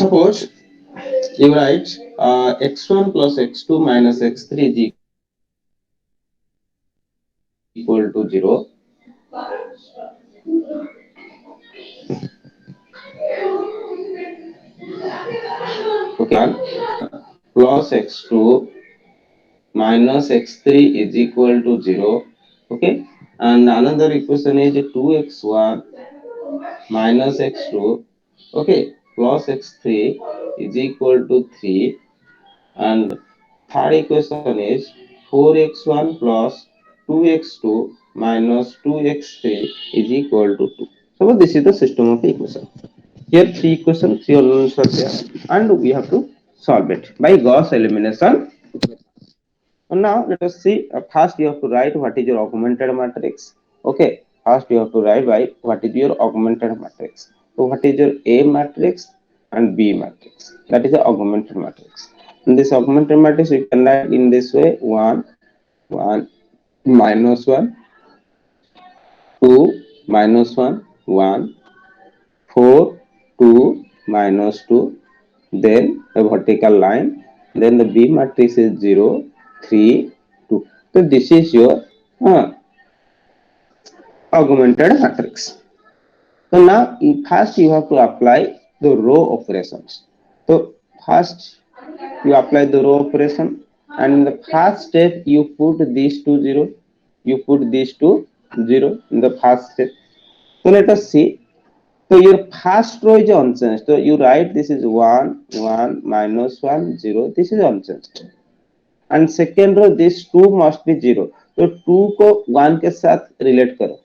Suppose you write x1 plus x2 minus x3 is equal to 0. Okay, plus x2 minus x3 is equal to 0. Okay, and another equation is 2x1 minus x2, okay, plus x3 is equal to 3, and third equation is 4x1 plus 2x2 minus 2x3 is equal to 2. So this is the system of the equation. Here three equations, three unknowns are there, and we have to solve it by Gauss elimination. And now let us see. First, you have to write what is your augmented matrix. Okay. First, you have to write by what is your augmented matrix. So, what is your A matrix and B matrix? That is the augmented matrix. In this augmented matrix, you can write in this way: 1, 1, minus 1, 2, minus 1, 1, 4, 2, minus 2. Then a vertical line. Then the B matrix is 0, 3, 2. So this is your augmented matrix. So now first you have to apply the row operations. So first you apply the row operation, and in the first step you put these two 0. You put these two 0 in the first step. So let us see. So your first row is unchanged. So you write this is 1, 1, minus 1, 0. This is unchanged. And second row this 2 must be 0. तो 2 को 1 के साथ relate करो.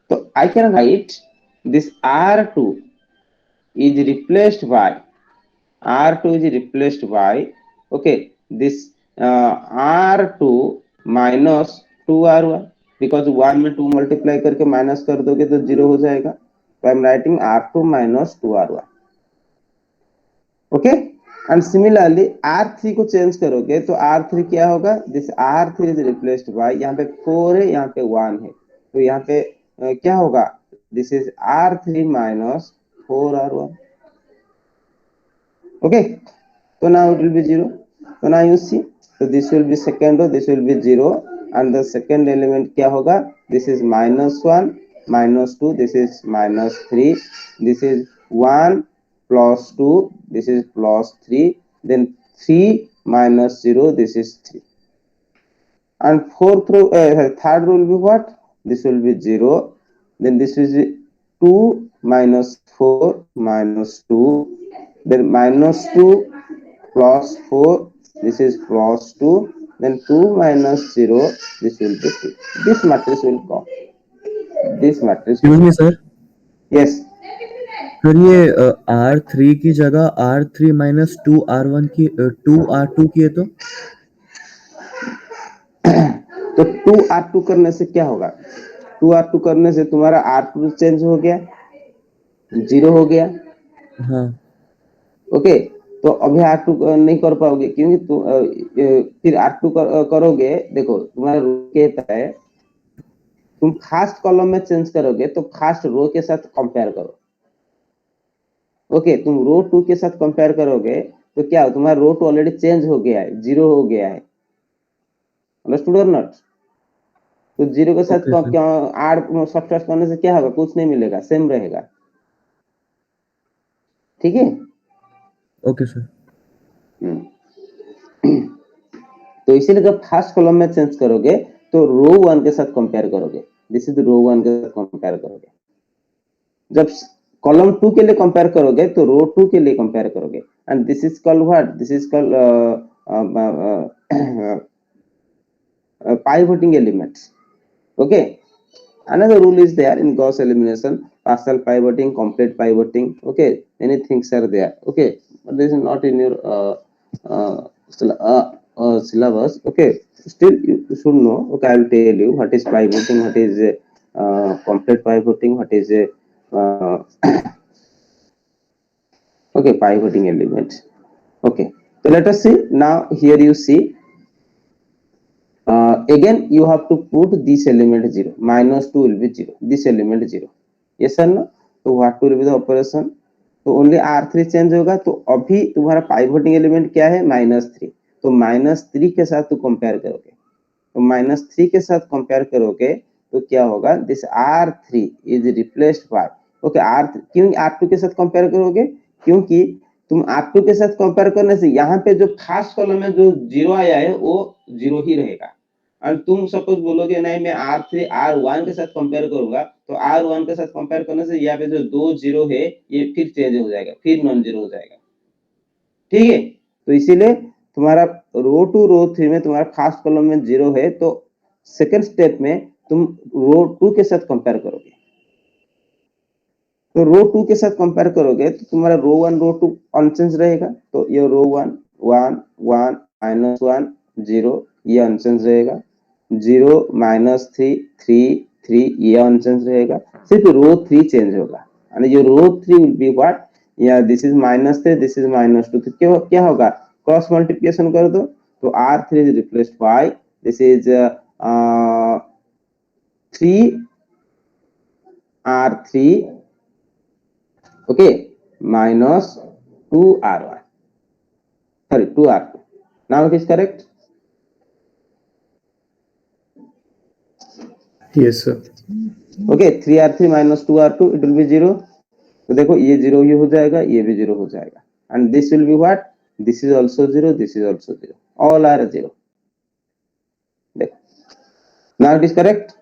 So I can write this R2 is replaced by okay, this R2 minus 2R1, because 1 में 2 multiply करके minus कर दोगे तो 0 हो जाएगा. So I am writing R2 minus 2R1. Okay. And similarly R3 को चेंज करोगे तो R3 क्या होगा? This R3 is replaced bye, यहाँ पे 4 है, यहाँ पे 1 है, तो यहाँ पे क्या होगा? This is R3 minus 4R1. Okay, so now it will be 0. So now you see, so this will be second row, this will be 0, and the second element क्या होगा? This is minus 1, minus 2, this is minus 3, this is 1 plus 2, this is plus 3, then 3 minus 0, this is 3. And fourth row, third row will be what? This will be 0, then this is 2 minus 4 minus 2, then minus 2 plus 4, this is plus 2, then 2 minus 0, this will be 2. This matrix will come. This matrix will Excuse me, come. sir. Yes. Sir ये R3 की जगह R3 minus 2R1 की 2R2 की है तो तो 2R2 करने से क्या होगा? 2R2 करने से तुम्हारा R2 चेंज हो गया, 0 हो गया. हाँ. ओके, तो अभी R2 नहीं कर पाओगे क्योंकि फिर R2 करोगे. देखो तुम्हारा रो कहता है तुम फर्स्ट कॉलम में चेंज करोगे तो फर्स्ट रो के साथ कंपेयर करो. ओके, तुम रो 2 के साथ कंपेयर करोगे तो क्या हो? तुम्हारा रो 2 ऑलरेडी चेंज हो गया है, 0 हो गया है. अंडरस्टूड और नॉट? तो 0 के साथ क्या ऐड सब्ट्रैक्ट करने से क्या होगा? कुछ नहीं मिलेगा, सेम रहेगा. ठीक है. Okay sir. तो इसीलिए जब फर्स्ट कॉलम में चेंज करोगे तो रो 1 के साथ कंपेयर करोगे. दिस इज रो 1 के साथ कंपेयर करोगे. जब कॉलम 2 के लिए कंपेयर करोगे तो रो 2 के लिए कंपेयर करोगे. And this is called what? This is called pivoting elements. Okay, another rule is there in Gauss elimination: partial pivoting, complete pivoting. Okay, many things are there. Okay, but this is not in your syllabus. Okay, still you should know. Okay, I will tell you what is pivoting, what is complete pivoting, what is okay, pivoting element. Okay, so let us see. Now here you see, again you have to put this element 0, minus 2 will be 0, this element 0. Yes or no? So what will be the operation? So तो only R3 change होगा। तो अभी तुम्हारा पाइवोटिंग element क्या है, -3, तो -3 के साथ तू कंपेयर करोगे, तो -3 के साथ कंपेयर करोगे तो क्या होगा, this R3 is replaced by, okay R, क्यों R2 के साथ कंपेयर करोगे, क्योंकि तुम R2 के साथ कंपेयर करने से यहाँ पे जो फर्स्ट कॉलम में जो जीरो आया है वो जीरो ही रहेगा। और तुम सपोज बोलोगे नहीं मैं R3 R1 के साथ कंपेयर करूंगा, तो R1 के साथ कंपेयर करने से यहाँ पे जो दो जीरो है ये फिर चेंज हो जाएगा, फिर नॉन जीरो हो जाएगा, ठीक है। तो इसीलिए तुम्हारा रो टू रो थ्री में तुम्हारा फर्स्ट कॉलम में जीरो है, तो सेकंड स्टेप में तुम रो टू के साथ कंपेयर करोगे, तो रो टू के साथ कंपेयर करोगे तो तुम्हारा row one row two unchange रहेगा, तो ये row one one one -1 zero ये अनचेंज रहेगा, 0 -3 3 3 ये अनचेंज रहेगा, सिर्फ रो थ्री चेंज होगा। एंड ये row three will be what, या दिस इज -3 दिस इज -2, तो क्या होगा, क्रॉस मल्टीप्लिकेशन कर दो, तो R3 is replaced by this is 3 R3, okay, minus 2R1, sorry 2R2, now it is correct, Yes, sir. okay, 3R3 minus 2R2 it will be 0, तो देखो ये 0 ही हो जाएगा, ये भी 0 हो जाएगा, and this will be what, this is also 0 this is also 0, all are 0, देखो now it is correct,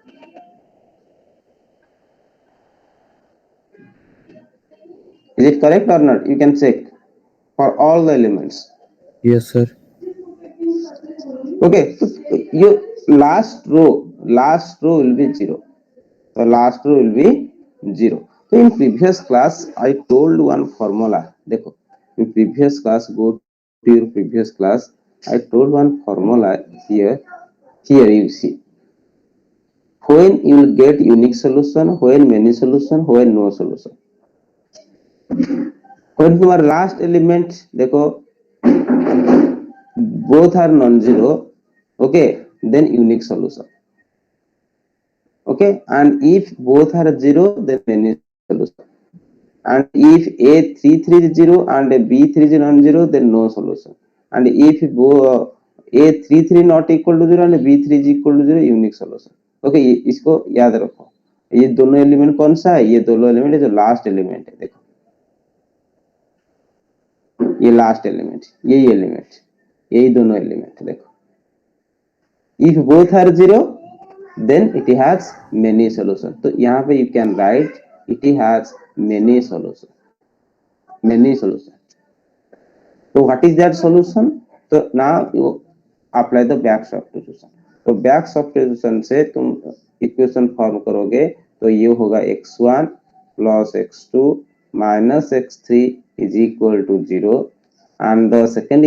is it correct or not, you can check for all the elements, Yes, sir. okay, so your last row will be 0, the last row will be 0. So in previous class I told one formula, देखो in previous class, go to your previous class, I told one formula here, here you see, when you will get unique solution, when many solution, when no solution, when तुम्हारा last element देखो both are non-zero, okay, then unique solution, okay, and if both are 0 then many solution, and if A33 is 0 and B3 is non-zero then no solution, and if A33 not equal to 0 and B3 is equal to 0 unique solution, okay, इसको याद रखो, ये दोनों element कौन सा है, ये दोनों एलिमेंट है जो लास्ट एलिमेंट है, देखो ये लास्ट एलिमेंट, यही एलिमेंट, यही दोनों एलिमेंट, देखो if both are 0 then it has many solution, तो यहाँ पे you can write it has many solution, many solution. So what is that solution? So now you apply the back substitution. तो back substitution से तुम equation form करोगे, तो ये होगा x1 plus x2 minus x3 is equal to 0, and the second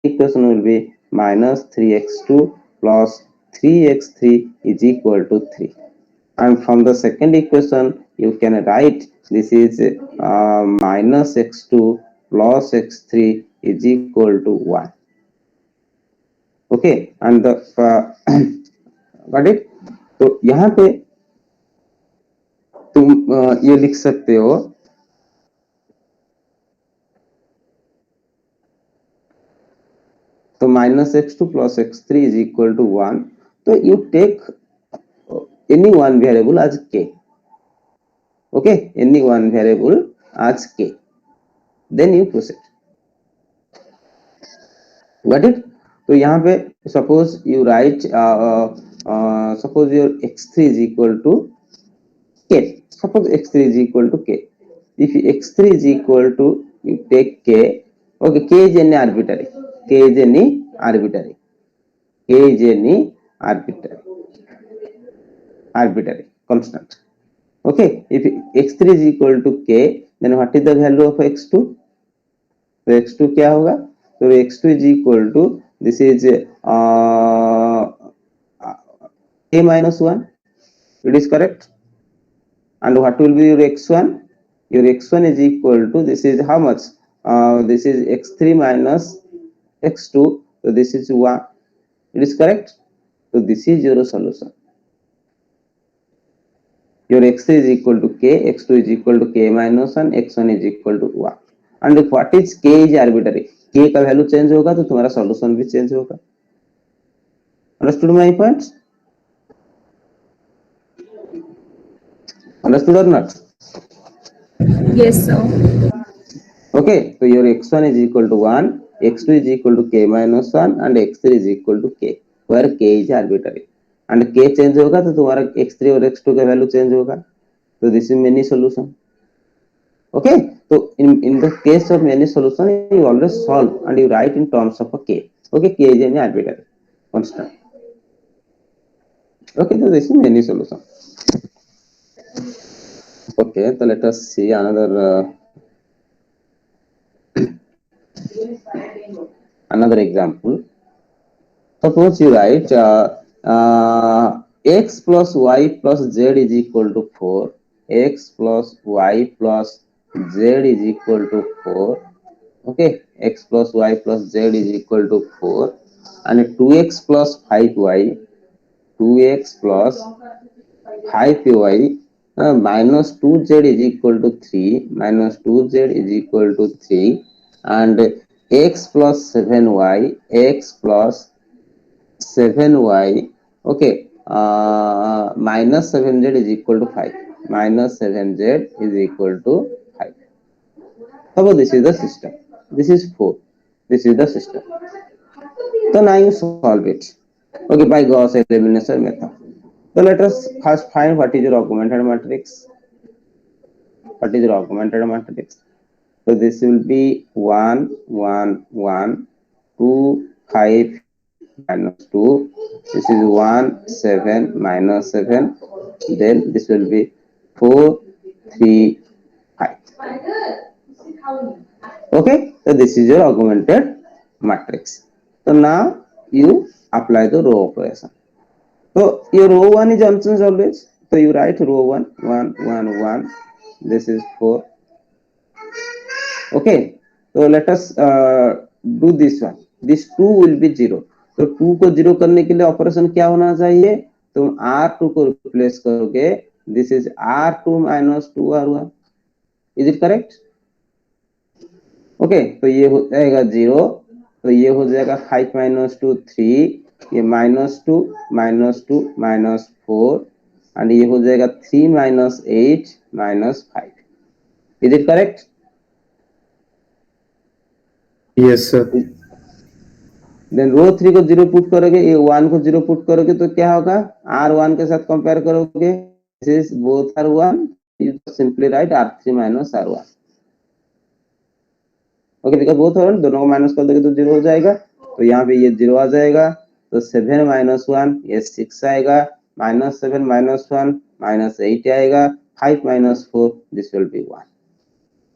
equation will be minus 3x2 plus 3x3 is equal to 3, and from the second equation you can write this is minus x2 plus x3 is equal to 1, okay, and the got it, तो यहाँ पे तुम ये लिख सकते हो, तो minus x2 plus x3 is equal to 1, तो you take any one variable as k, okay, any one variable as k, then you proceed, got it, तो यहाँ पे suppose you write suppose your x3 is equal to k, suppose x3 is equal to k, if x3 is equal to, you take k, okay, k is any arbitrary, k is any arbitrary, k is any arbitrary, arbitrary constant, okay, if x3 is equal to k, then what is the value of x2, तो x2 क्या होगा, तो x2 is equal to this is k minus 1, it is correct, and what will be your x1, your x1 is equal to this is how much, this is x3 minus x2, so this is 1, it is correct, so this is your solution, your x3 is equal to k, x2 is equal to k minus 1, x1 is equal to 1. And what is k is arbitrary. k का value change होगा तो तुम्हारा solution भी change होगा. Understood my points? Understood और not? Yes, sir. Okay, so your x1 is equal to 1, x2 is equal to k minus 1 and x3 is equal to k, where k is arbitrary. And k change होगा तो तुम्हारा x3 और x2 का value change होगा. So this is many solution. Okay, so in the case of many solution, you always solve and you write in terms of a k. Okay, k is any arbitrary constant. Okay, so this is many solution. Okay, so let us see another example. Suppose you write x plus y plus z is equal to 4, x plus y plus z is equal to 4. Okay, x plus y plus z is equal to 4, and 2x plus 5y, 2x plus 5y minus 2z is equal to 3, minus 2z is equal to 3, and x plus 7y, x plus 7y, okay, minus 7z is equal to 5, minus 7z is equal to 5. Suppose this is the system, this is 4, this is the system. So now you solve it, okay, by Gauss elimination method. So let us first find what is your augmented matrix. What is your augmented matrix? So this will be 1 1 1 2 5 minus 2, this is 1 7 minus 7, then this will be 4 3 5. Okay, so this is your augmented matrix. So now you apply the row operation. So your row 1 is unchanged always, so you write row 1 1 1 1, this is 4. Okay, so let us do this one. This 2 will be 0. तो 2 को 0 करने के लिए operation क्या होना चाहिए? तुम R2 को रिप्लेस करोगे. This is R2 minus 2R1. Is it correct? Okay, तो ये हो जाएगा 0, तो ये हो जाएगा 5 minus 2 3, ये minus 2 minus 4, and ये हो जाएगा 3 minus 8 minus 5. Is it correct? Yes sir. Then row 3 को 0 पुट करोगे, ये 1 को 0 पुट करोगे तो क्या होगा? R1 के साथ कंपेयर करोगे, this is both are 1, you simply write R3 minus R1. Okay, because both are 1, दोनों को माइनस कर दोगे तो 0 हो जाएगा, तो यहाँ पे ये 0 आ जाएगा, तो 7 minus 1 ये 6 आएगा, minus 7 minus 1 minus 8 आएगा, 5 minus 4 this will be 1.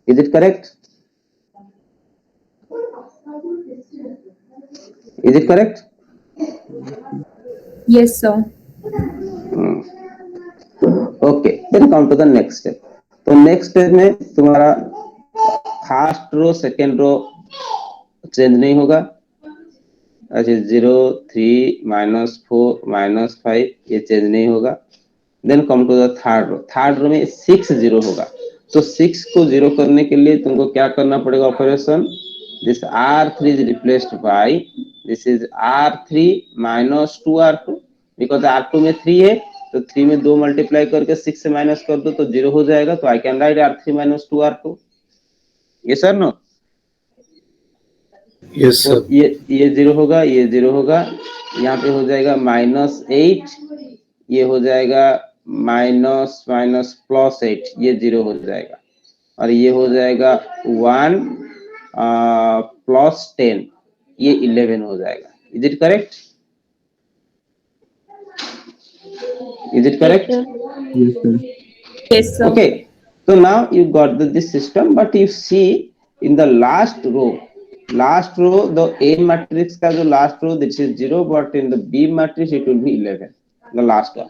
Is it correct? Is it correct? Yes, sir. Okay, then come to the next step. तो नेक्स्ट स्टेप में तुम्हारा first row second row change नहीं होगा. अच्छा, 0 3 minus 4 minus 5 ये change नहीं होगा. Then come to the third row. Third row में 6 0 होगा. तो 6 को 0 करने के लिए तुमको क्या करना पड़ेगा operation? This R3 is replaced by, this is R3 minus 2R2, because R2 में 3 है, तो 3 में 2 मल्टीप्लाई करके 6 से माइनस कर दो तो 0 हो जाएगा. तो I can write R3 minus 2R2. Yes sir no? Yes तो सर. ये 0 होगा, ये 0 होगा, यहाँ पे हो जाएगा -8, ये हो जाएगा माइनस माइनस +8, ये 0 हो जाएगा, और ये हो जाएगा 1 + 10, ये 11 हो जाएगा. Is it correct? Is it correct? Yes sir. Yes, sir. Okay, so now you got this system, but you see in the last row, the A matrix का जो last row, this is 0, but in the B matrix it will be 11, the last one.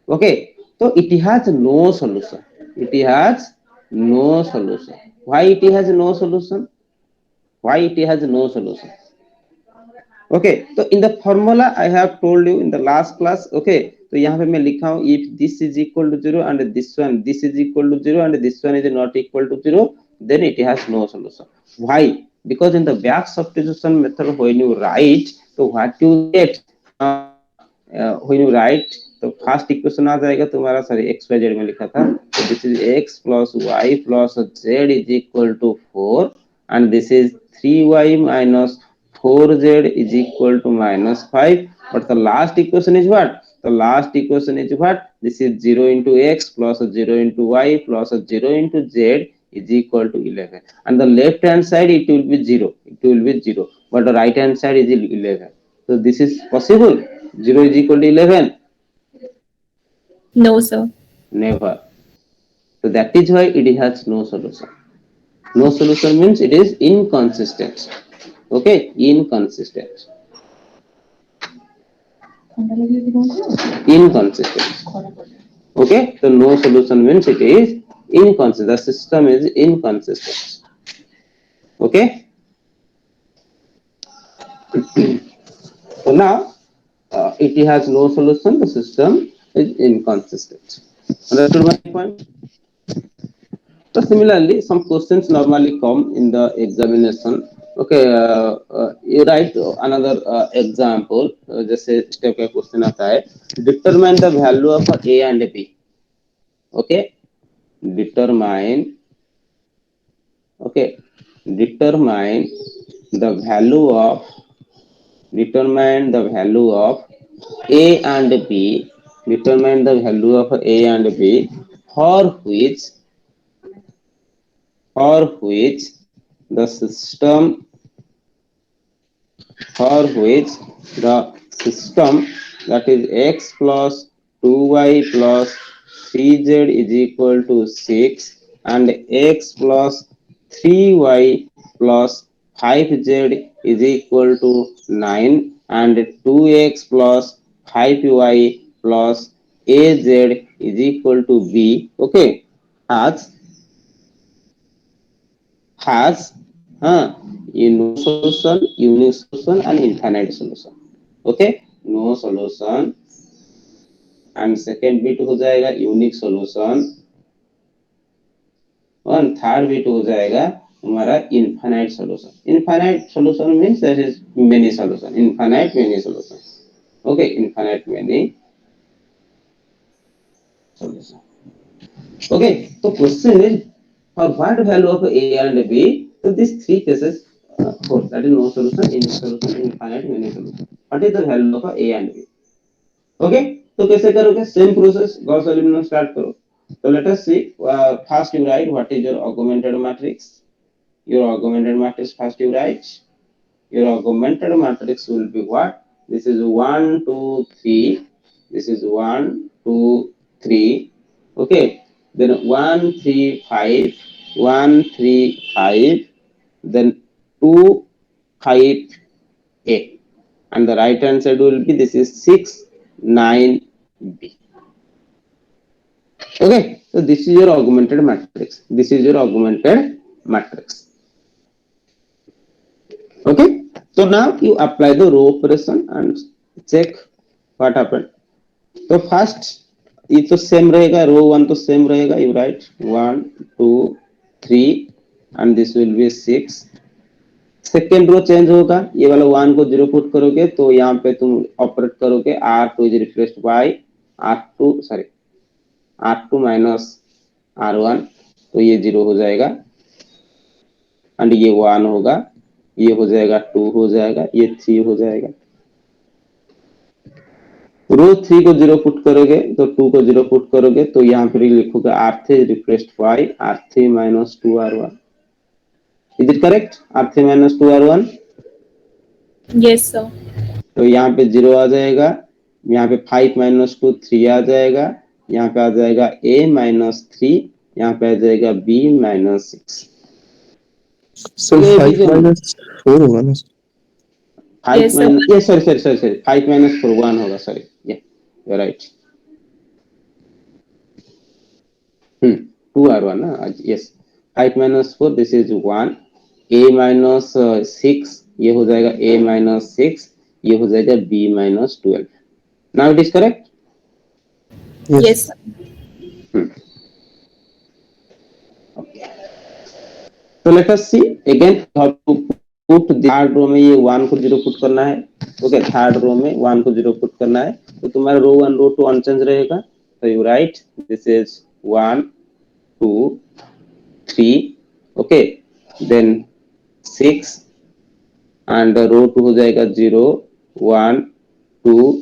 Okay, so it has no solution. It has no solution. Why it has no solution? Why it has no solution? Okay, so in the formula I have told you in the last class, okay, तो यहाँ पे मैं लिखा हूँ if this is equal to 0 and this is equal to 0 and this one is not equal to 0, then it has no solution. Why? Because in the back substitution method, when you write, so what you get when you write, तो first equation आ जाएगा तुम्हारा, sorry x Y Z में लिखा था, तो this is X plus Y plus Z is equal to 4 and this is 3y minus 4z is equal to minus 5. But the last equation is what? The last equation is what? This is 0 into x plus 0 into y plus 0 into z is equal to 11. And the left hand side it will be 0. It will be 0. But the right hand side is 11. So this is possible. 0 is equal to 11. No, sir. Never. So that is why it has no solution. No solution means it is inconsistent. Okay, inconsistent. Inconsistent. Okay, so no solution means it is inconsistent. The system is inconsistent. Okay. So now it has no solution. The system is inconsistent. Understood my point? So similarly, some questions normally come in the examination. Okay, you write another example. जैसे step का question आता है. Determine the value of A and B. Okay, determine. Okay, determine the value of determine the value of A and B. Determine the value of A and B for which the system that is x plus 2y plus 3z is equal to 6 and x plus 3y plus 5z is equal to 9 and 2x plus 5y plus az is equal to b. Okay, has no solution, unique solution and infinite solution. Okay, no solution and second bit हो जाएगा unique solution और third bit हो जाएगा हमारा infinite solution. Infinite solution means there is many solution. Infinite many solution. Okay, infinite many solution. Okay, so question is for what value of A and B? So these three cases, that is no solution, any solution, infinite, many solution. What is the value of A and B? Okay, तो कैसे करोगे? Same process, Gauss elimination start करो. So let us see. First you write what is your augmented matrix. Your augmented matrix first you write. Your augmented matrix will be what? This is 1, 2, 3. This is 1, 2, 3. Okay. Then 1, 3, 5, 1, 3, 5, then 2, 5, 8. And the right hand side will be this is 6, 9, B. Okay, so this is your augmented matrix. This is your augmented matrix. Okay, so now you apply the row operation and check what happened. So first ये तो same रहेगा, रो 1 तो same रहेगा, you write 1, 2, 3 and this will be 6. Second row change होगा, ये वाला 1 को 0 put करोगे तो यहाँ पे तुम ऑपरेट करोगे R2 is replaced by R2 minus R1, तो ये 0 हो जाएगा एंड ये 1 होगा, ये हो जाएगा 2 हो जाएगा, ये 3 हो जाएगा. रो 3 को 0 पुट करोगे तो 2 को 0 पुट करोगे तो यहाँ पर लिखोगे R3 replaced by R3 minus 2R1. Is it correct? R3 minus 2R1. Yes, sir. तो यहाँ पे 0 आ जाएगा, यहाँ पे 5 minus 2 3 आ जाएगा, यहाँ पे आ जाएगा A minus 3, यहाँ पे आ जाएगा B minus 6. So 5 minus 4 होगा ना? 5 Yes, sir. minus, yes, sorry. 5 minus 4 1 होगा, sorry. Yeah, you're right. 2R1 ना, yes. 5 minus 4, this is 1. A minus 6, ये हो जाएगा A minus 6, ये हो जाएगा B minus 12. Now it is correct? Yes, Yes. sir. Hmm. So let us see again how to put the third row में ये 1 को 0 पुट करना है. ओके, थर्ड रो में 1 को 0 पुट करना है. तो तुम्हारा रो 1 रो 2 अनचेंज रहेगा. तो you write this is 1 2 3. Okay, then 6 and row 2 हो जाएगा 0 1 2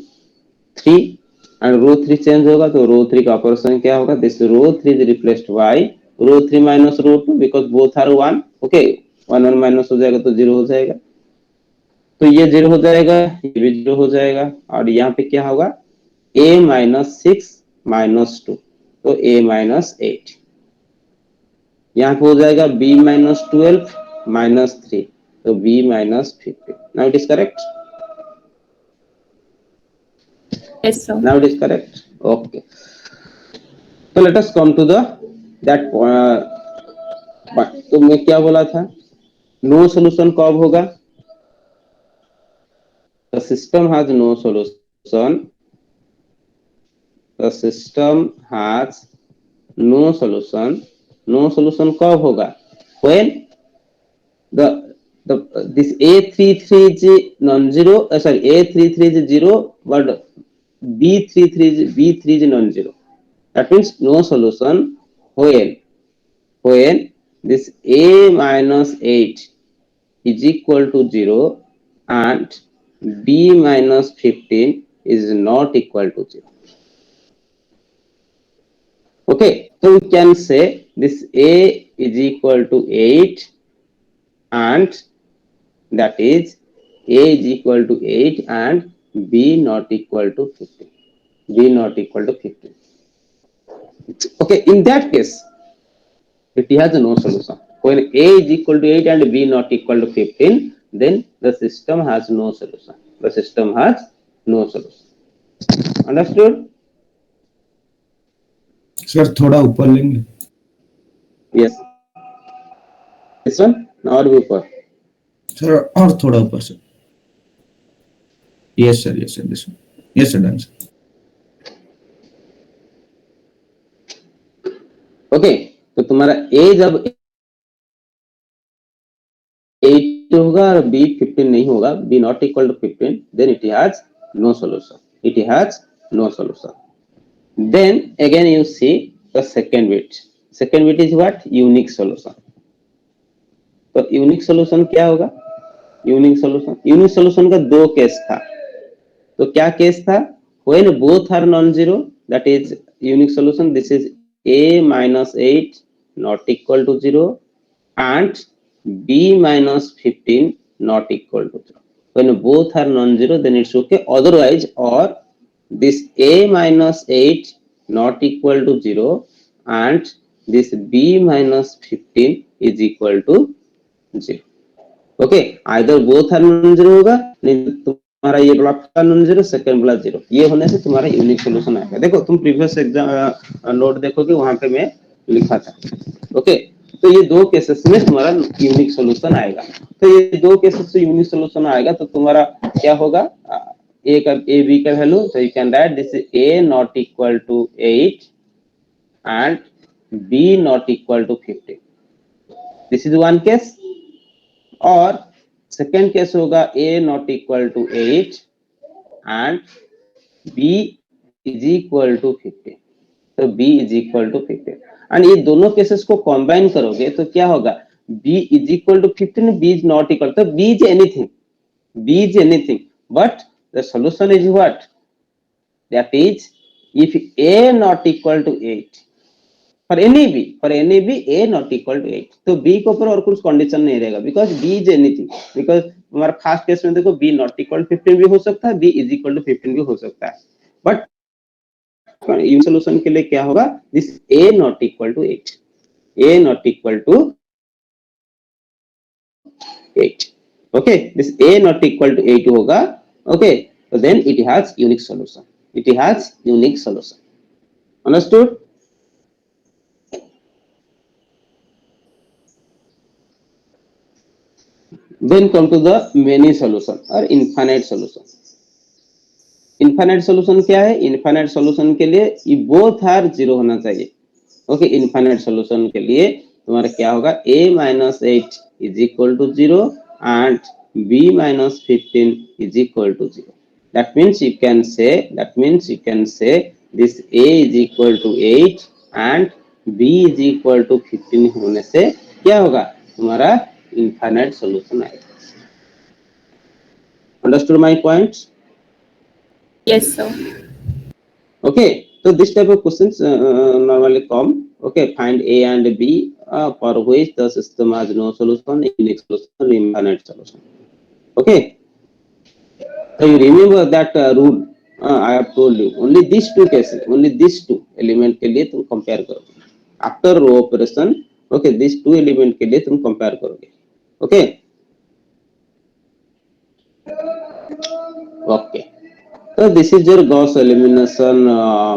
3 एंड रो 3 चेंज होगा. तो रो 3 का ऑपरेशन क्या होगा? This row 3 is replaced by row 3 minus row 2 because both are 1. Okay, 1 1 minus हो जाएगा तो 0 हो जाएगा. तो ये 0 हो जाएगा, ये भी 0 हो जाएगा. और यहाँ पे क्या होगा? a माइनस 6 माइनस 2 तो a माइनस 8. यहाँ पे हो जाएगा b माइनस 12 माइनस 3 तो b minus 15. Now it is correct. Yes, sir. Now it is correct. Okay. So let us come to the that तो मैं क्या बोला था? नो सॉल्यूशन कब होगा? The system has no solution. The system has no solution. No solution कब होगा? When the this A33 is non-zero. Sorry, A33 is 0, but B33 is non-zero. That means no solution when this a minus 8 is equal to 0 and b minus 15 is not equal to 0. Okay, so we can say this a is equal to 8 and that is a is equal to 8 and b not equal to 15. B not equal to 15. Okay, in that case it has no solution. When a is equal to 8 and b not equal to 15, then the system has no solution. The system has no solution. Understood? Sir थोड़ा ऊपर लेंगे. Yes. This one or before? Sir और थोड़ा ऊपर sir. Yes sir, yes sir, this one. Yes sir, done sir. Okay. तो तुम्हारा a जब 8 होगा और b 15 नहीं होगा, b not equal to 15, then it has no solution. It has no solution. Then again you see the second bit. Second bit is what? Unique solution. तो unique solution क्या होगा? यूनिक सोल्यूशन का दो case था. तो क्या case था? when both are non-zero, that is unique solution. This is a minus 8 not equal to 0 and b minus 15 not equal to 0. When both are non-zero, then it's okay. Otherwise, or this a minus 8 not equal to 0 and this b minus 15 is equal to 0. Okay, either both are non zero होगा, नहीं तो तुम्हारा ये वाला non zero, second वाला zero. ये होने से तुम्हारा यूनिक सॉल्यूशन आएगा. देखो तुम प्रीवियस एग्जाम नोट देखोगे, वहां पे मैं लिखा था. ओके, तो ये दो केसेस में तुम्हारा यूनिक सॉल्यूशन आएगा. तो ये दो केसेस से यूनिक सॉल्यूशन आएगा तो तुम्हारा क्या होगा? ए का ए बी का वैल्यू, तो you can write this is A not equal to 8 and B not equal to 15. This is one case. और सेकेंड केस होगा a not equal to 8 and b is equal to 15. तो b is equal to 15 and ये दोनों cases को combine करोगे तो क्या होगा? b is equal to 15, b is not equal. तो b is anything but the solution is what? That is if a not equal to 8 for any b a not equal to 8, तो b के ऊपर और कुछ condition नहीं रहेगा because b is anything. Because हमारा first case में देखो b नॉट इक्वल टू 15 भी हो सकता है, b इज इक्वल टू 15 भी हो सकता है. बट इन सॉल्यूशन के लिए क्या होगा? This a not equal to 8, a not equal to 8. Okay, this a not equal to 8 होगा. ओके, तो then it has unique solution. It has unique solution. Understood? Then come to the many solution or infinite solution. Infinite solution क्या है? Infinite solution के लिए ये both are zero होना चाहिए। Okay, infinite solution के लिए तुम्हारा क्या होगा? a minus 8 is equal to 0 and b minus 15 is equal to 0. That means you can say this a is equal to 8 and b is equal to 15 होने से क्या होगा? तुम्हारा इनफाइनाइट सॉल्यूशन आएगा। Understood my points? Yes, sir. Okay, so this type of questions normally come. Okay, find a and b for which the system has no solution, unique solution, or infinite solution. Okay, so you remember that rule I have told you. Only these two cases, only these two element के लिए तुम compare करोगे. After row operation, okay, these two element के लिए तुम compare करोगे. Okay, okay. So this is your Gauss elimination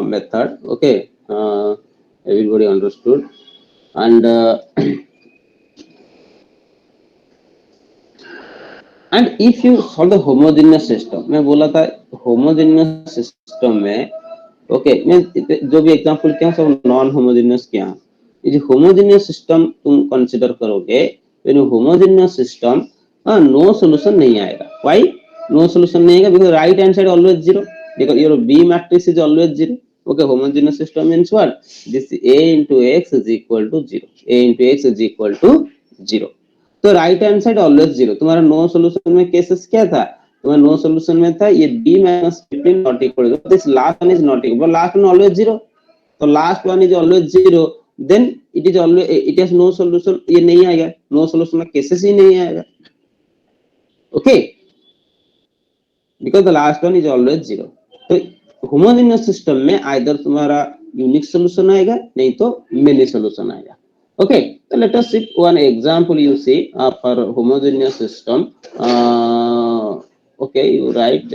method. Okay, everybody understood. And and if you solve the homogeneous system, मैं बोला था homogeneous system में, okay मैं जो भी एग्जांपल किया सब नॉन होमोजेनियस किया। ये जो होमोजेनियस सिस्टम तुम कंसीडर करोगे तो in homogeneous system no solution नहीं आएगा। व्हाई नो सॉल्यूशन नहीं आएगा? Because right hand side always zero, because your B matrix is always zero. Okay, homogeneous system means what? This a into x is equal to 0, a into x is equal to 0। तो right hand side always zero. तुम्हारा no solution में cases क्या था? तुम्हारा no solution में था ये b minus 15 not equal to this last one is not equal, but last one always zero, तो last one is always zero, then it is always it has no solution, ये नहीं आएगा, no solution में cases ही नहीं आएगा। Okay, because the last one is always zero। तो homogeneous system में either तुम्हारा यूनिक सॉल्यूशन आएगा नहीं तो मेनी सॉल्यूशन आएगा। Okay, so let us see one example. You see for homogeneous system. Okay, you write.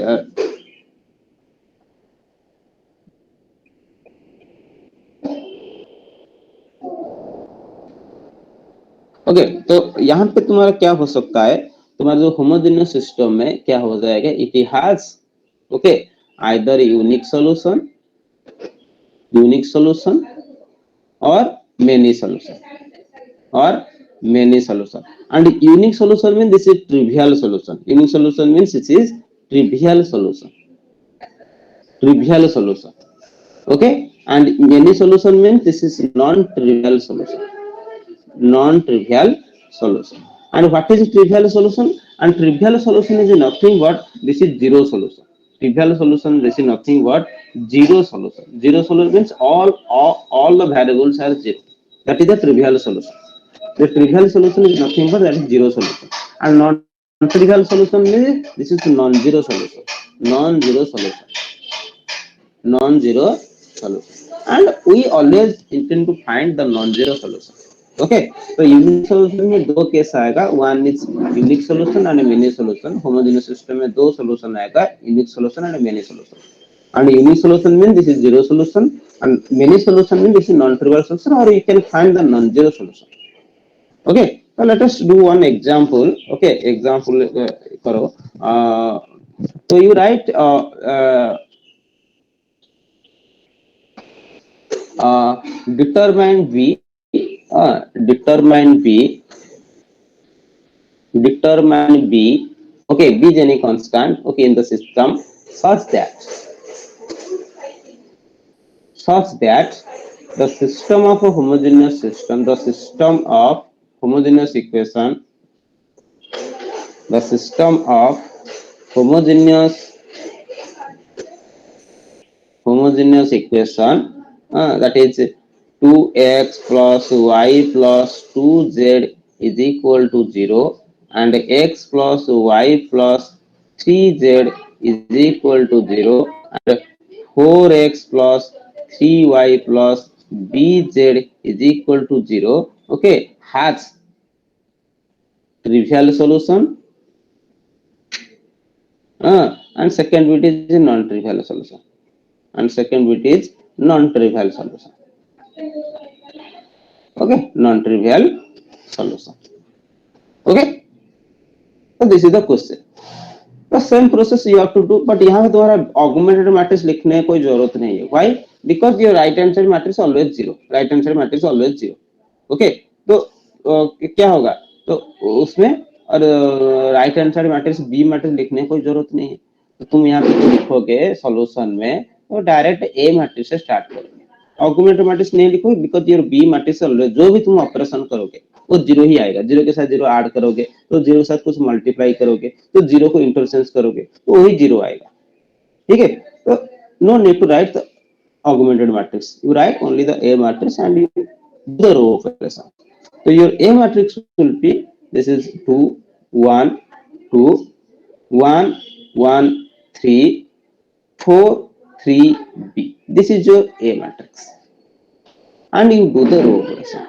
Okay, तो यहाँ पे तुम्हारा क्या हो सकता है? तुम्हारा जो होमोजेनियस सिस्टम में क्या हो जाएगा? It has okay either unique solution or many solution or many solution. And unique solution means this is trivial solution. Unique solution means this is trivial solution. Trivial solution. Okay, and many solution means this is non-trivial solution. Non-trivial solution. And what is trivial solution? And trivial solution is nothing but this is zero solution. Trivial solution, this is nothing but zero solution. Zero solution means all the variables are zero. That is the trivial solution. The trivial solution is nothing but that is zero solution. And non-trivial solution means this is non-zero solution. Non-zero solution. Non-zero solution. And we always intend to find the non-zero solution. Okay, तो unique solution में दो case आएगा, one is unique solution and many solution. Homogeneous system में दो solution आएगा, unique solution and many solution. And unique solution mean this is zero solution and many solution mean this is non trivial solution और you can find the non zero solution. Okay, so let us do one example. Okay, example करो। so you write determine b determine b, okay, b is any constant, okay, in the system such that the system of a homogeneous system, the system of homogeneous equation, the system of homogeneous equation that is 2x plus y plus 2z is equal to 0 and x plus y plus 3z is equal to 0 and 4x plus 3y plus bz is equal to 0, okay, has trivial solution and second bit is non-trivial solution. And second bit is non-trivial solution. Okay, non-trivial solution. Okay, so this is the question. तो same process you have to do, but यहाँ पे तुम्हारा augmented matrix लिखने की कोई जरूरत नहीं है. Why? Because your right hand side matrix always zero, right hand side matrix always zero. Okay, तो क्या होगा, तो उसमें और right hand side matrix B matrix लिखने की कोई जरूरत नहीं है. तो तुम यहाँ पे लिखोगे सॉल्यूशन में तो डायरेक्ट ए मैट्रिक्स से स्टार्ट करोगे, ऑगमेंटेड मैट्रिक्स नहीं लिखोगे because your B matrix always, जो भी तुम ऑपरेशन करोगे वो जीरो ही आएगा. जीरो के साथ जीरो ऐड करोगे तो जीरो के साथ कुछ मल्टीप्लाई करोगे तो जीरो को इंटरचेंज करोगे तो वही जीरो आएगा. ठीक है, तो no need to write the augmented matrix, you write only the A matrix and you do the row operation. So your A matrix will be, this is 2 1 2 1 1 3 4 3 B. This is your A matrix and you do the row operation.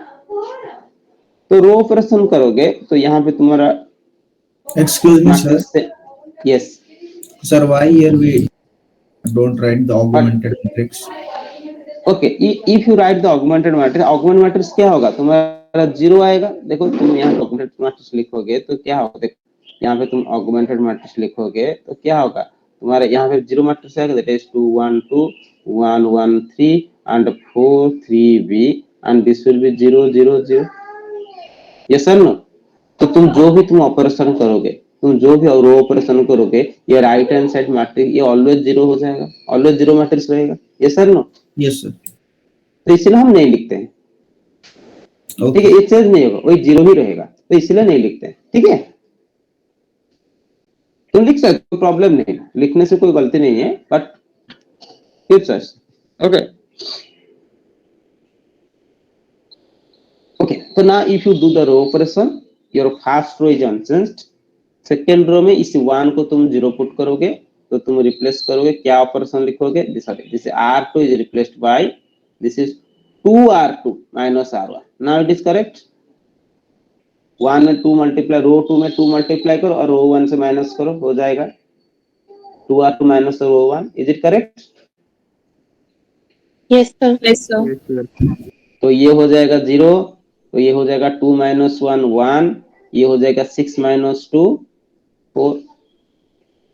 तो रो operation करोगे तो यहाँ पे तुम्हारा Excuse me, sir. yes Sir, why here we don't write the augmented matrix? Okay, if you right the augmented matrix क्या होगा, तुम्हारा zero आएगा. देखो तुम यहाँ ऑगमेंटेड मैट्रिक्स लिखोगे तो क्या होगा, देखो यहाँ पे तुम ऑगमेंटेड मैट्रिक्स लिखोगे तो क्या होगा, तुम्हारे यहाँ पे जीरो मैट्रिक्स आएगा, that is 2 1 2 1 1 3 and 4 3 B and this will be 0 0 0. Yes sir no. तो तुम जो भी तुम ऑपरेशन करोगे, तुम जो भी रो ऑपरेशन करोगे, ये राइट हैंड साइड मैट्रिक्स ये ऑलवेज जीरो हो जाएगा, ऑलवेज जीरो मैट्रिक्स रहेगा. Yes sir no. Yes, sir. तो इसलिए हम नहीं लिखते हैं. Okay. ठीक है, ये चेंज नहीं होगा, वही जीरो ही रहेगा, तो इसलिए नहीं लिखते हैं. ठीक है, तुम लिख सकते हो, प्रॉब्लम नहीं, लिखने से कोई गलती नहीं है, बट ओके ओके. तो ना if you do the row operation, your first row is unchanged. Second row में इस 1 को तुम जीरो पुट करोगे तो तुम रिप्लेस करोगे, क्या ऑपरेशन लिखोगे, this R2 is replaced by this is 2R2 minus R1. now it is correct. 1 में 2 मल्टीप्लाई, रो 2 में 2 मल्टीप्लाई करो और रो 1 से माइनस करो, हो जाएगा 2R2 minus row 1. Is it correct? Yes, sir. Yes, sir. तो ये हो जाएगा 0, तो ये हो जाएगा 2 minus 1 1, ये हो जाएगा 6 minus 2 4.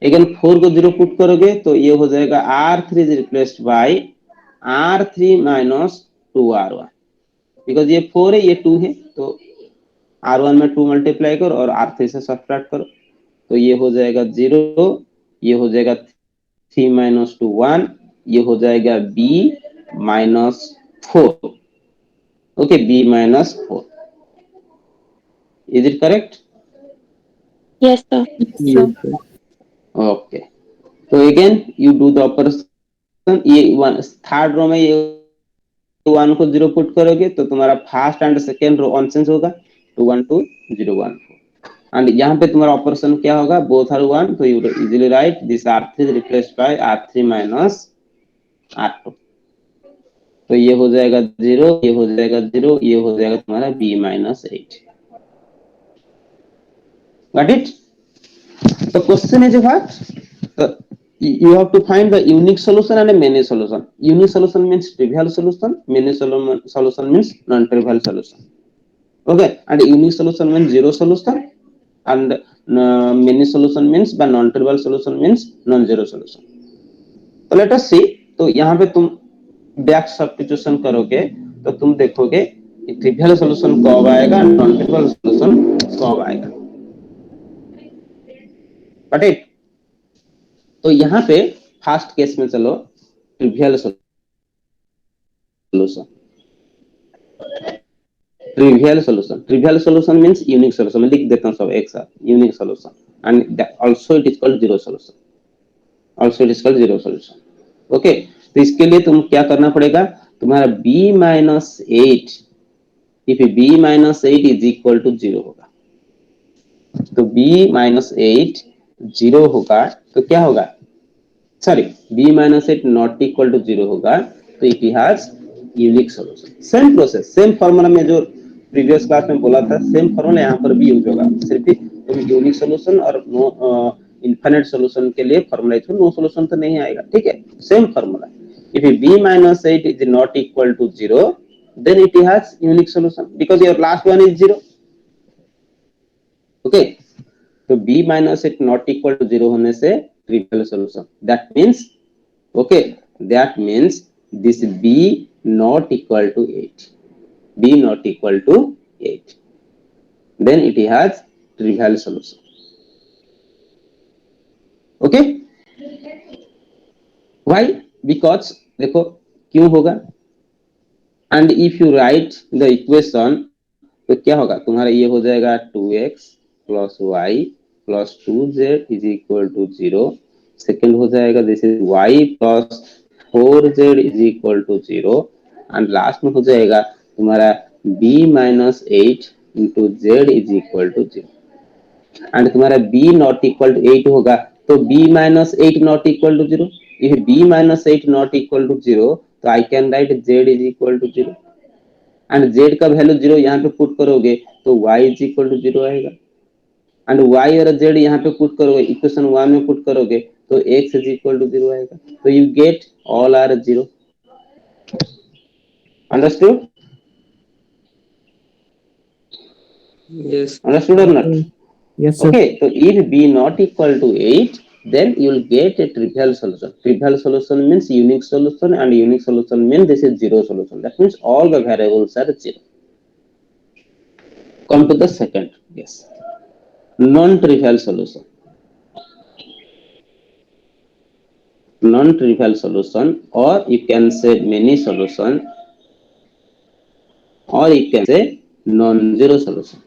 अगेन 4 को 0 पुट करोगे तो ये हो जाएगा R3 is replaced by R3 minus 2R1. Because ये 4 है, ये 2 है, तो R1 में 2 मल्टीप्लाई करो और R3 से सब्ट्रैक्ट करो तो ये हो जाएगा 0, ये हो जाएगा 3 minus 2 1, ये हो जाएगा B minus 4. Okay, B minus 4. Is it correct? Yes, sir. Yes, sir. Okay, तो again you do the operation. ये थर्ड रो में ये 1 को 0 पुट करोगे तो तुम्हारा first and second row unchanged होगा, 2 1 2 0 1 4. एंड यहाँ पे तुम्हारा ऑपरेशन क्या होगा, बोथ आर 1, तो you easily right this R3 is replaced bye R3 minus R2. तो ये हो जाएगा 0, ये हो जाएगा 0, ये हो जाएगा तुम्हारा B minus 8. Got it? The question is what? You have to find the unique solution and a many solution. Unique solution means trivial solution. Many solution means non-trivial solution. Okay, and unique solution means zero solution, and many solution means by non-trivial solution means non-zero solution. तो let us see. तो यहाँ पे तुम back substitution करोगे तो तुम देखोगे trivial solution कब आएगा, नॉन ट्रिवियल सॉल्यूशन कब आएगा. Got it? तो यहाँ पे फर्स्ट केस में चलो trivial solution. Trivial solution means unique solution. मैं लिख देता हूँ सब एक साथ, unique solution, and also it is called zero solution. Okay, तो इसके लिए तुम क्या करना पड़ेगा, तुम्हारा b minus 8, if b minus 8 is equal to 0 होगा, तो b minus 8 0 होगा तो क्या होगा, sorry b minus 8 not equal to 0 होगा तो it has unique solution. Same process, same formula में जो प्रीवियस क्लास में बोला था, सेम फार्मूला यहाँ पर भी यूज होगा. सिर्फ यूनिक सॉल्यूशन और नो इनफिनिट सॉल्यूशन के लिए फार्मूला इसमें नो सॉल्यूशन तो नहीं आएगा. ठीक है, same formula. If b minus 8 is not equal to 0, then it has unique solution because your last one is 0. Okay, तो b minus 8 not equal to 0 होने से trivial solution, that means this b not equal to 8, b not equal to 8, then it has trivial solution. Okay, why? Because देखो क्यों होगा, and if you write the equation तो क्या होगा तुम्हारा, ये हो जाएगा 2x plus y plus 2z is equal to 0, second हो जाएगा this is y plus 4z is equal to 0, and last में हो जाएगा तुम्हारा b minus 8 into z is equal to 0, and तुम्हारा b नॉट इक्वल टू 8 होगा तो b minus 8 not equal to 0, if b minus 8 not equal to 0 तो I can write z is equal to 0, and z का value 0 यहाँ पे put करोगे तो y is equal to 0 आएगा, एंड y और z यहाँ पे पुट करोगे इक्वेशन 1 में पुट करोगे तो x इज इक्वल टू 0 आएगा, तो you get all are 0. Understood? Yes. Understood or not? Yes, sir. Okay, so if b not equal to 8, then you will get a trivial solution. Trivial solution means unique solution, and unique solution means this is zero solution. That means all the variables are 0. Come to the second, yes, non-trivial solution. Non-trivial solution, or you can say many solution, or you can say non-zero solution.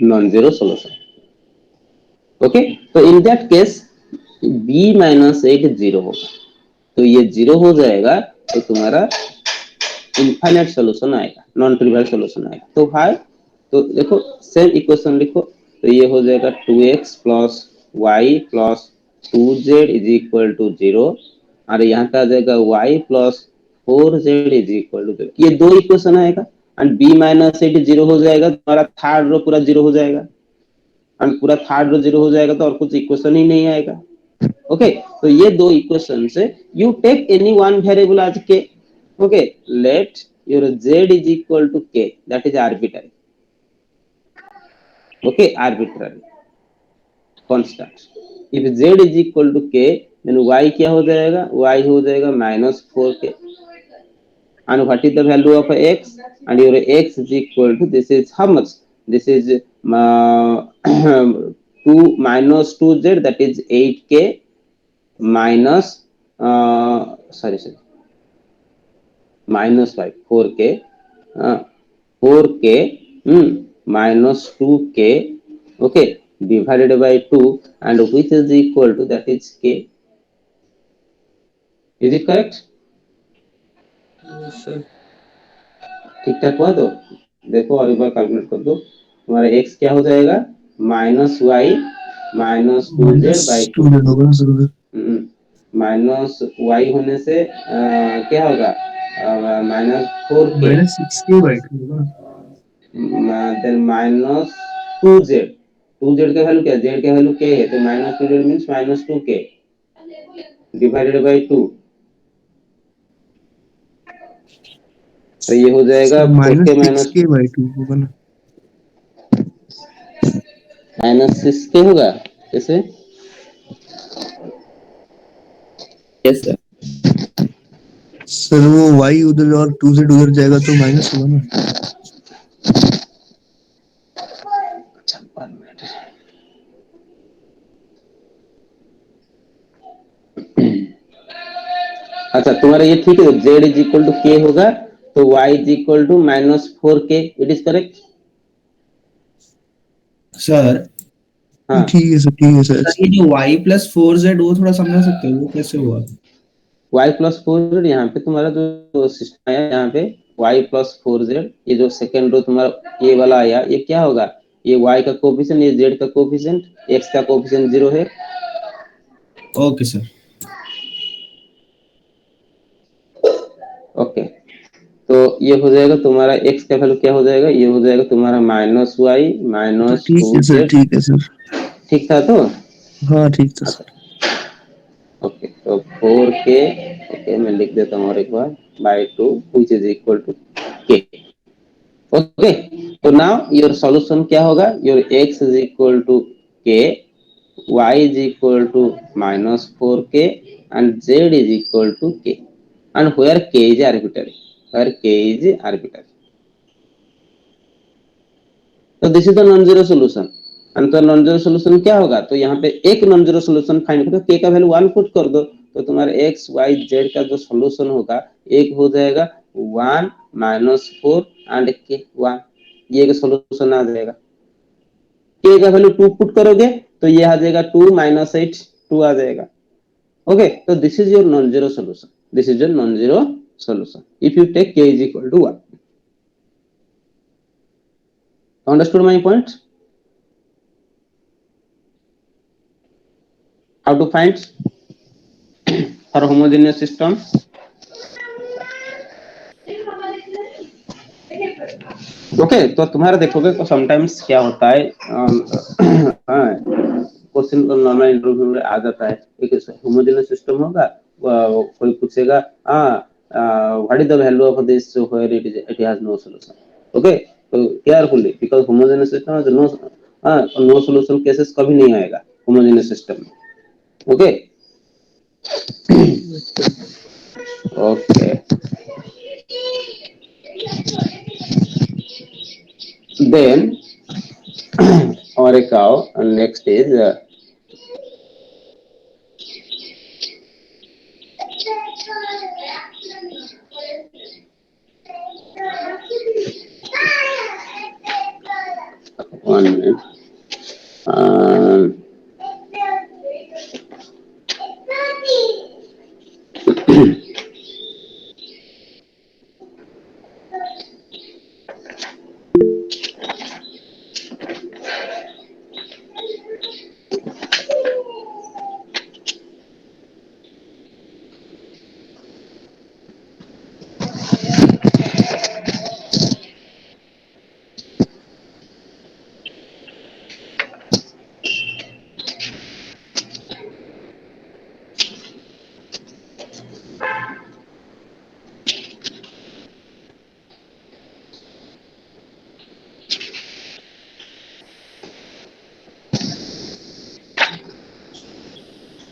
Non-zero solution. Okay, तो in that case b minus 8 0 होगा, तो ये 0 हो जाएगा तो तुम्हारा infinite solution आएगा, non trivial solution आएगा. तो हाई, तो देखो सेम इक्वेशन लिखो, तो ये हो जाएगा 2x plus y plus 2z is equal to 0, और यहाँ पे आ जाएगा y plus 4z is equal to 0. ये दो इक्वेशन आएगा, एंड b माइनस 8 0 हो जाएगा, तुम्हारा थर्ड रो पूरा 0 हो जाएगा, एंड पूरा थर्ड रो 0 हो जाएगा तो और कुछ इक्वेशन ही नहीं आएगा. ओके, तो ये दो इक्वेशन से you take any one variable as k. Okay, let your z is equal to k, that is arbitrary. Okay, arbitrary constant. If z is equal to k, then y क्या हो जाएगा, y हो जाएगा minus 4k, and what is the value of x, and your x is equal to, this is how much, this is 2 minus 2z, that is 8k minus minus 5 4k 4k minus 2k, okay, divided by 2, and which is equal to, that is k. Is it correct? Yes, sir. ठीक ठाक हुआ? तो देखो और एक बार calculate कर दो, तुम्हारा x क्या हो जाएगा, minus Y minus 2z by 2 होगा सर. माइनस वाई होने से क्या होगा, minus 4k minus 6k by 2 होगा. देन माइनस 2z, 2z का वैल्यू क्या है, z का वैल्यू k है, तो minus 2z means minus 2k divided by 2, तो ये हो जाएगा 4k माइनस 6k बाई 2 होगा ना. माइनस 6k होगा कैसे. Yes sir. सर वो y उधर और 2z उधर जाएगा तो माइनस होगा ना. अच्छा, तुम्हारा ये ठीक है, z is equal to k होगा तो y is equal to minus 4k, it is correct sir. हाँ. ठीक है सर, ठीक है सर. ये जो y प्लस 4z वो थोड़ा समझा सकते हो, वो कैसे हुआ? y प्लस 4z, यहाँ पे तुम्हारा जो सिस्टम आया, यहाँ पे y प्लस 4z, ये जो सेकेंड रो तुम्हारा ये वाला आया, ये क्या होगा, ये y का कोफिशिएंट, ये z का कोफिशिएंट, x का कोफिशिएंट 0 है. Okay sir. ओके, तो ये हो जाएगा तुम्हारा x का वैल्यू क्या हो जाएगा, ये हो जाएगा तुम्हारा माइनस वाई माइनस ठीक है सर, 2z. ठीक है सर. ठीक था तो हाँ ठीक था सर. ओके, तो 4k, ओके मैं लिख देता हूँ और एक बार, by 2 which is equal to k. Okay, so now your solution क्या होगा? Your x is equal to k, y is equal to minus 4k, and z is equal to k, and where k is arbitrary, where k is arbitrary. तो this is the non zero solution. And तो non zero solution क्या होगा? तो यहाँ पे एक non zero solution find करो, k का वैल्यू 1 पुट कर दो, तो तुम्हारे x y z का जो सोल्यूशन होगा एक हो जाएगा 1 माइनस 4 एंड k 1, ये का सोल्यूशन आ जाएगा। k का वैल्यू 2 पुट करोगे तो ये आ जाएगा 2 माइनस 8, 2 आ जाएगा। ओके, तो this is your non zero solution, this is your non zero solution if you take k is equal to 1. Understood my point? How to find for homogeneous system? Okay, तो तुम्हारा देखोगे तो sometimes क्या होता है, question normal interview में आ जाता है, एक होमोजेनियस सिस्टम होगा, कोई पूछेगा what is the value of this where it has no solution. Okay, तो carefully, because homogeneous system has no solution cases कभी नहीं आएगा होमोजेनियस सिस्टम में। Okay okay, then or a cow, and next is one minute. Um,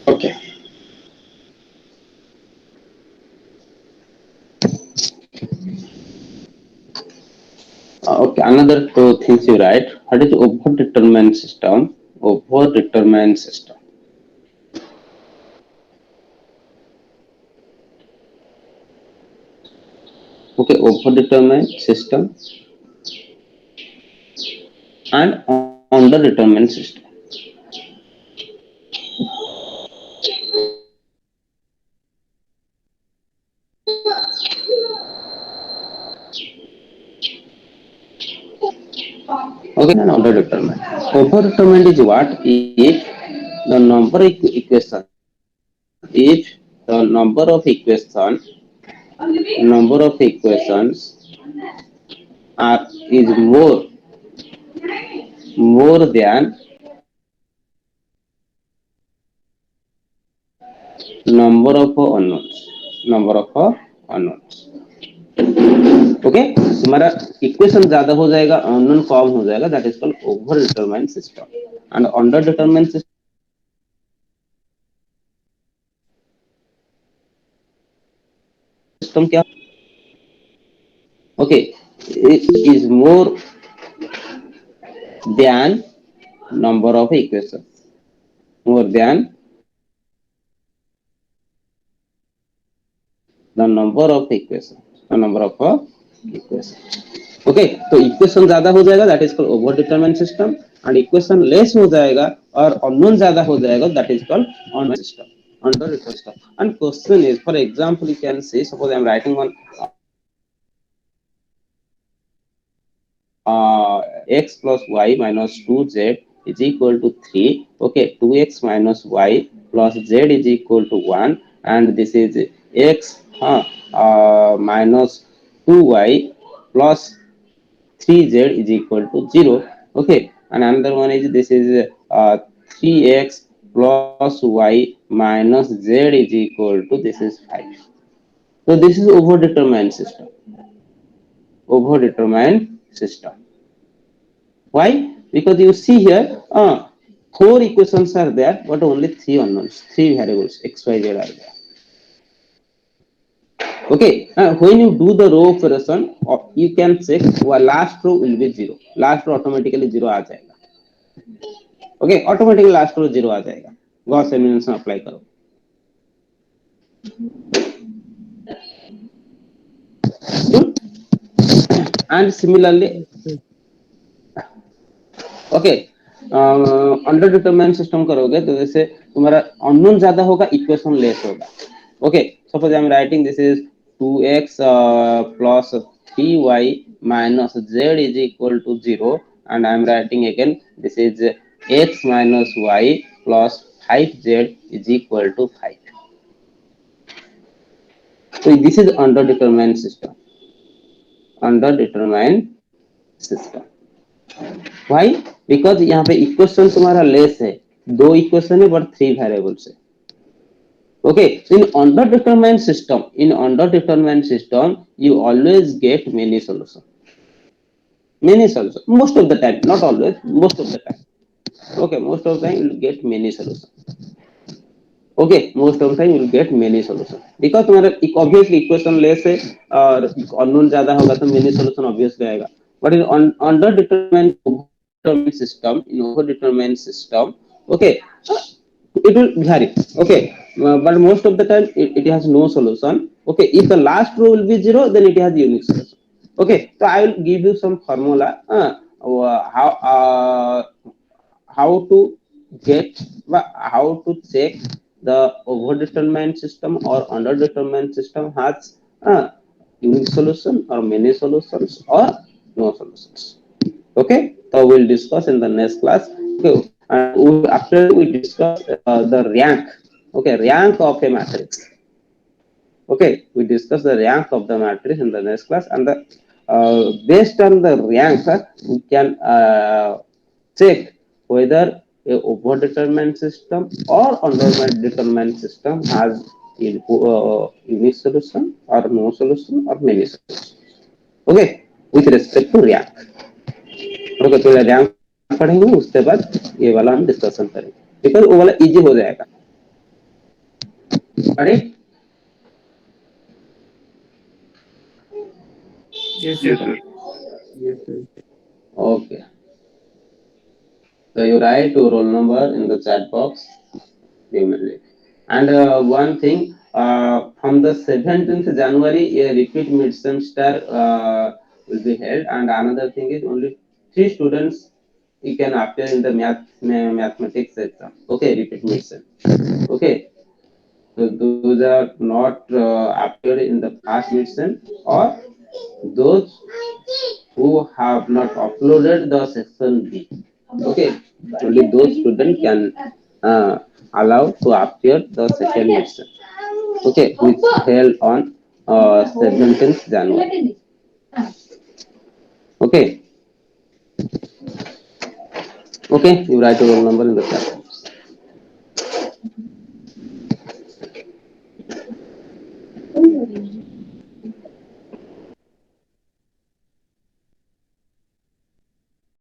okay. Okay, another two things you write. What is over-determined system? Over-determined system. Okay, over-determined system and under-determined system. Okay, and under-determined. Over-determined is what? If the number of equation, if the number of equations are is more than number of unknowns. Okay, तुम्हारा equation ज्यादा हो जाएगा, unknown कम हो जाएगा, that is called over determined system. And under determined system क्या? Okay, is more than number of equation, more than the number of equation. Okay, तो equation ज्यादा हो जाएगा, that is called over determined system, and equation less हो जाएगा और unknown ज्यादा हो जाएगा, that is called unknown system, under determined system. And question is, for example, you can say suppose I am writing one x plus y minus 2z is equal to 3. Okay, 2x minus y plus z is equal to 1, and this is x minus 2y plus 3z is equal to 0. Okay, and another one is this is 3x plus y minus z is equal to this is 5. So this is over determined system. Over determined system. Why? Because you see here, four equations are there, but only three unknowns, three variables x, y, z are there. Okay, when you do the row operation, you can check last row will be zero. Last row automatically zero आ जाएगा. Okay, automatically last row zero आ जाएगा. Gauss elimination apply करो. And similarly, okay, under determine system करोगे तो जैसे तुम्हारा unknown ज्यादा होगा, equation less होगा. Okay, suppose I am writing this is 2x plus 3y minus z is equal to 0, and I am writing again this is x minus y plus 5z is equal to 5. So this is underdetermined system. Underdetermined system. Why? Because यहाँ पे equation तुम्हारा less है, दो equation है but three variables है. Okay, in underdetermined system, you always get many solution. Many solution. Most of the time, not always, most of the time. Okay, most of the time you will get many solution. Okay, most of the time you will get many solution. Because तुम्हारा obviously equation less है और unknown ज्यादा होगा तो many solution obviously आएगा. But in underdetermined system, in overdetermined system, okay, it will vary. Okay, but most of the time it has no solution. Okay, if the last row will be zero, then it has unique solution. Okay, so I will give you some formula how to get, how to check the overdetermined system or underdetermined system has unique solution or many solutions or no solutions. Okay, so we'll discuss in the next class. Okay, and after we discuss the rank, okay, rank of a matrix. Okay, we discuss the rank of the matrix in the next class, and the based on the rank, we can check whether a overdetermined system or underdetermined system has unique solution or no solution or many solutions. Okay, with respect to rank. Okay, तो rank पढ़ेंगे, उसके बाद ये वाला हम discussion करेंगे, because वो वाला इजी हो जाएगा. अरे Yes, yes sir. sir. Yes, sir. Okay, so you write your roll number in the chat box. And one thing, from the 17th January a repeat mid semester will be held, and another thing is only 3 students you can appear in the mathematics exam. Okay, repeat mid sem. Okay, so those are not appeared in the past mid sem, or those who have not uploaded the section B. Okay, only those students can allow to appear the second mid-sem. Okay, which held on 17th January. Okay, okay, you write your roll number in the chat.